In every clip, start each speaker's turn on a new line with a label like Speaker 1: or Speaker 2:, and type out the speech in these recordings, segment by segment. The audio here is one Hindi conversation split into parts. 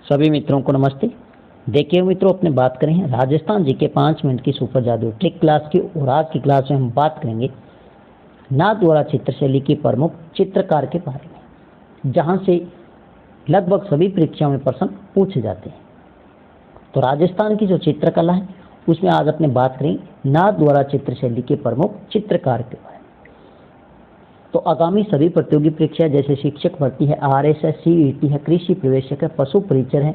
Speaker 1: सभी मित्रों को नमस्ते। देखिए मित्रों, अपने बात करें राजस्थान जी के 5 मिनट की सुपर जादू ट्रिक क्लास की। और आज की क्लास में हम बात करेंगे नाथ द्वारा चित्रशैली की प्रमुख चित्रकार के बारे में, जहां से लगभग सभी परीक्षाओं में प्रश्न पूछे जाते हैं। तो राजस्थान की जो चित्रकला है उसमें आज अपने बात करें नाथ द्वारा चित्रशैली के प्रमुख चित्रकार के बारे में। तो आगामी सभी प्रतियोगी परीक्षा जैसे शिक्षक भर्ती है, RS है, CET है, कृषि प्रवेशक है, पशु परिचर है,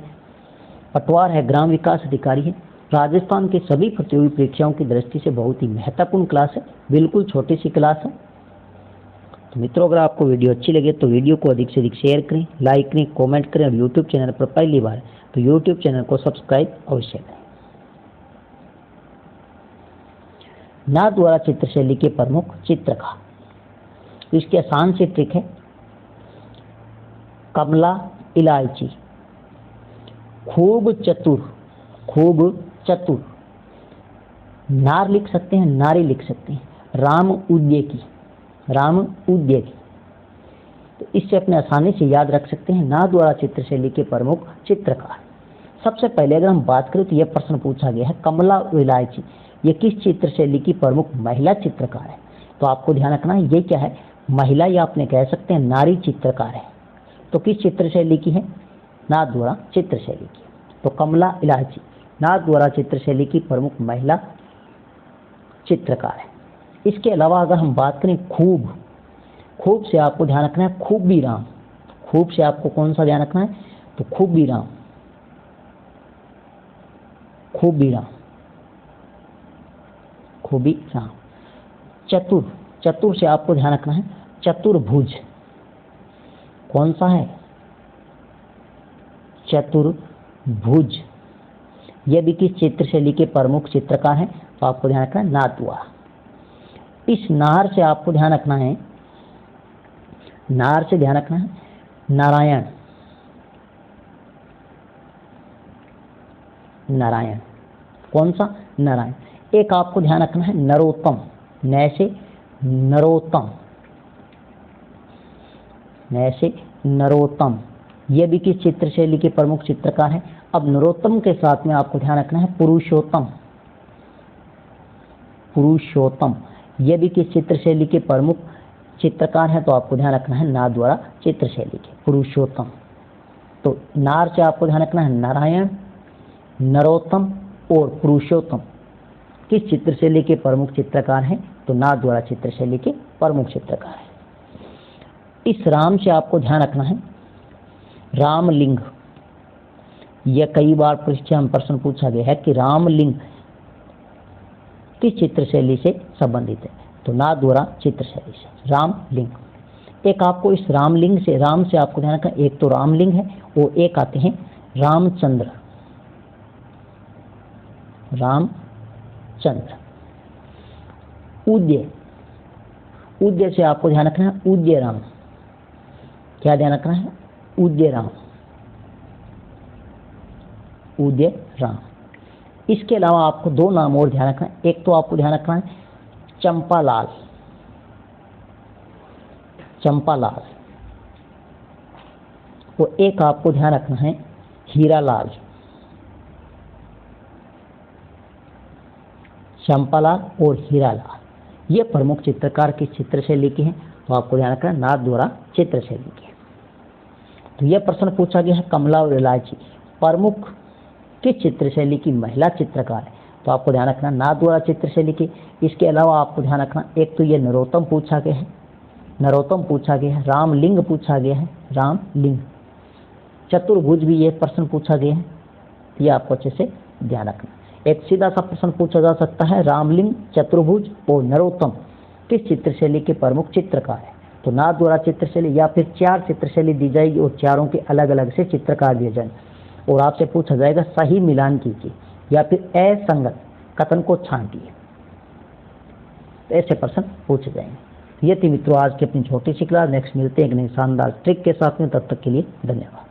Speaker 1: पटवार है, ग्राम विकास अधिकारी है, राजस्थान के सभी प्रतियोगी परीक्षाओं की दृष्टि से बहुत ही महत्वपूर्ण क्लास है। बिल्कुल छोटी सी क्लास है। तो मित्रों, अगर आपको वीडियो अच्छी लगे तो वीडियो को अधिक से अधिक शेयर करें, लाइक करें, कमेंट करें और यूट्यूब चैनल पर पहली बार तो यूट्यूब चैनल को सब्सक्राइब अवश्य करें। नाथ द्वारा चित्रशैली के प्रमुख चित्रकार, इसकी आसान सी ट्रिक है कमला इलायची। खूब चतुर, नार लिख सकते हैं, नारी लिख सकते हैं, राम उद्योगी। तो इससे अपने आसानी से याद रख सकते हैं नाथ द्वारा चित्रशैली के प्रमुख चित्रकार। सबसे पहले अगर हम बात करें तो यह प्रश्न पूछा गया है कमला इलायची ये किस चित्रशैली की प्रमुख महिला चित्रकार है। तो आपको ध्यान रखना है ये क्या है, महिला, या आपने कह सकते हैं नारी चित्रकार है। तो किस चित्रशैली की है, नाथ द्वारा चित्रशैली की। तो कमला इलायची नाथ द्वारा चित्रशैली की प्रमुख महिला चित्रकार है। इसके अलावा अगर हम बात करें खूब से आपको ध्यान रखना है खूबी राम। खूब से आपको कौन सा ध्यान रखना है, तो खूबी राम। चतुर से आपको ध्यान रखना है चतुर्भुज। कौन सा है, चतुर्भुज। यह भी किस चित्रशैली के प्रमुख चित्रकार हैं, तो आपको ध्यान रखना है नाथ द्वारा। इस नार से आपको ध्यान रखना है, नारायण। कौन सा, नारायण। एक आपको ध्यान रखना है नरोत्तम, नरोत्तम। यह भी किस चित्रशैली के प्रमुख चित्रकार हैं। अब नरोत्तम के साथ में आपको ध्यान रखना है पुरुषोत्तम। यह भी किस चित्रशैली के प्रमुख चित्रकार हैं, तो आपको ध्यान रखना है नाथ द्वारा चित्रशैली के पुरुषोत्तम। तो नार से आपको ध्यान रखना है नारायण, नरोत्तम और पुरुषोत्तम किस चित्रशैली के प्रमुख चित्रकार हैं, तो नाथ द्वारा चित्रशैली के प्रमुख चित्रकार हैं। इस राम से आपको ध्यान रखना है रामलिंग। यह कई बार परीक्षा में प्रश्न पूछा गया है कि रामलिंग किस चित्रशैली से संबंधित है, तो नाथ द्वारा चित्रशैली से रामलिंग। एक आपको इस राम से आपको ध्यान रखना, एक तो रामलिंग है और एक आते हैं रामचंद्र। उद्य से आपको ध्यान रखना है उद्यराम। क्या ध्यान रखना है, उद्यराम। इसके अलावा आपको दो नाम और ध्यान रखना है। एक तो आपको ध्यान रखना है चंपालाल और एक आपको ध्यान रखना है हीरालाल। चंपालाल और हीरालाल ये प्रमुख चित्रकार किस चित्रशैली के हैं, तो आपको ध्यान रखना है नाथ द्वारा चित्रशैली के। तो यह प्रश्न पूछा गया है कमला और इलायची प्रमुख किस चित्रशैली की महिला चित्रकार है, तो आपको ध्यान रखना नाथ द्वारा चित्रशैली के। इसके अलावा आपको ध्यान रखना एक तो यह नरोत्तम पूछा गया है, रामलिंग पूछा गया है, रामलिंग। चतुर्भुज भी यह प्रश्न पूछा गया है, यह आपको अच्छे से ध्यान रखना। एक सीधा सा प्रश्न पूछा जा सकता है रामलिंग, चतुर्भुज और नरोत्तम किस चित्रशैली के प्रमुख चित्रकार है, तो नाथ द्वारा चित्रशैली। या फिर 4 चित्रशैली दी जाएगी और चारों के अलग अलग से चित्रकार दिए जाएंगे और आपसे पूछा जाएगा सही मिलान कीजिए या फिर असंगत कथन को छांटिए। ऐसे प्रश्न पूछे जाएंगे। ये थी मित्रों आज की अपनी छोटी सी क्लास। नेक्स्ट मिलते हैं एक नई शानदार ट्रिक के साथ में, तब तक के लिए धन्यवाद।